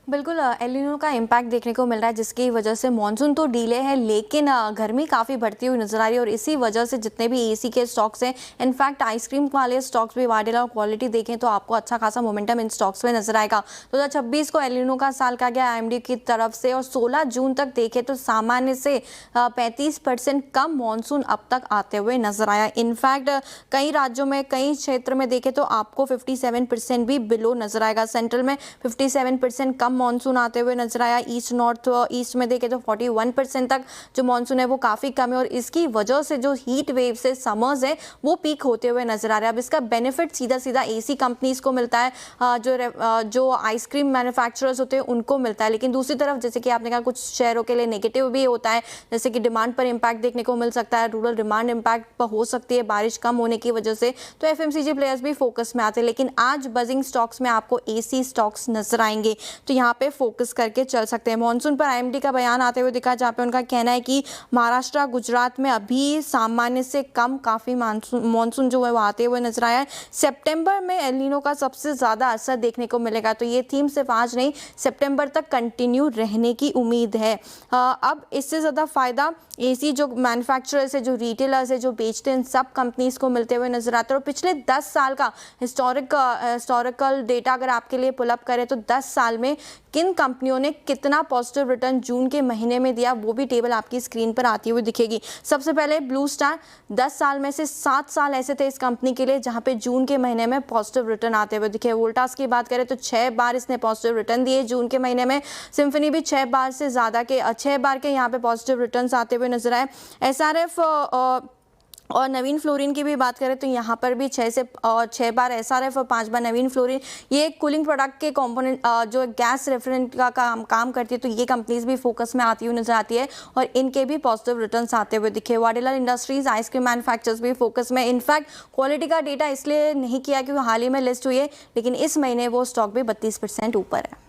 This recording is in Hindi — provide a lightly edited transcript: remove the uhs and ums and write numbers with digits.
बिल्कुल एल नीनो का इम्पैक्ट देखने को मिल रहा है, जिसकी वजह से मानसून तो डिले है लेकिन गर्मी काफ़ी बढ़ती हुई नजर आ रही है और इसी वजह से जितने भी एसी के स्टॉक्स हैं, इनफैक्ट आइसक्रीम वाले स्टॉक्स भी वाडिला और क्वालिटी देखें तो आपको अच्छा खासा मोमेंटम इन स्टॉक्स में नजर आएगा। 2026 को एल नीनो का साल कहा गया आईएमडी की तरफ से और 16 जून तक देखें तो सामान्य से 35% कम मानसून अब तक आते हुए नजर आया। इनफैक्ट कई राज्यों में, कई क्षेत्र में देखें तो आपको 57% भी बिलो नजर आएगा। सेंट्रल में 57% कम मानसून आते हुए नजर आया। ईस्ट नॉर्थ ईस्ट में देखें तो 41% तक जो मानसून है वो काफ़ी कम है और इसकी वजह से जो हीट वेव से समर्स है वो पीक होते हुए नजर आ रहा है। अब इसका बेनिफिट सीधा सीधा एसी कंपनीज को मिलता है, जो आइसक्रीम मैन्युफैक्चरर्स होते हैं उनको मिलता है। लेकिन दूसरी तरफ जैसे कि आपने कहा कुछ शहरों के लिए नेगेटिव भी होता है, जैसे कि डिमांड पर इम्पैक्ट देखने को मिल सकता है, रूरल डिमांड इम्पैक्ट पर हो सकती है बारिश कम होने की वजह से, तो एफएमसीजी प्लेयर्स भी फोकस में आते हैं। लेकिन आज बजिंग स्टॉक्स में आपको एसी स्टॉक्स नजर आएंगे तो यहाँ पे फोकस करके चल सकते हैं। मॉनसून पर आईएमडी का बयान आते हुए दिखा, जहाँ पे उनका कहना है कि महाराष्ट्र गुजरात में अभी सामान्य से कम काफ़ी मॉनसून जो है वो आते हुए नजर आया है। सितंबर में एल नीनो का सबसे ज़्यादा असर देखने को मिलेगा, तो ये थीम सिर्फ आज नहीं सितंबर तक कंटिन्यू रहने की उम्मीद है। अब इससे ज़्यादा फायदा एसी जो मैन्युफैक्चरर्स है, जो रिटेलर्स है, जो बेचते हैं, इन सब कंपनीज को मिलते हुए नजर आता है। और पिछले 10 साल का हिस्टोरिकल डेटा अगर आपके लिए पुल अप करें तो 10 साल में किन कंपनियों ने कितना पॉजिटिव रिटर्न जून के महीने में दिया वो भी टेबल आपकी स्क्रीन पर आती हुई दिखेगी। सबसे पहले ब्लू स्टार, 10 साल में से 7 साल ऐसे थे इस कंपनी के लिए जहां पे जून के महीने में पॉजिटिव रिटर्न आते हुए दिखे। वोल्टास की बात करें तो 6 बार इसने पॉजिटिव रिटर्न दिए जून के महीने में। सिम्फनी भी 6 बार से ज़्यादा के 6 बार के यहाँ पे पॉजिटिव रिटर्न आते हुए नजर आए। एसआरएफ और नवीन फ्लोरिन की भी बात करें तो यहाँ पर भी 6 बार एसआरएफ और 5 बार नवीन फ्लोरिन। ये कूलिंग प्रोडक्ट के कंपोनेंट जो गैस रेफ्रिजरेंट का काम करती है, तो ये कंपनीज भी फोकस में आती हुई नजर आती है और इनके भी पॉजिटिव रिटर्न्स आते हुए दिखे। वाडिला इंडस्ट्रीज आइसक्रीम मैन्युफैक्चरर्स भी फोकस में। इनफैक्ट क्वालिटी का डेटा इसलिए नहीं किया क्योंकि हाल ही में लिस्ट हुई है, लेकिन इस महीने वो स्टॉक भी 32% ऊपर है।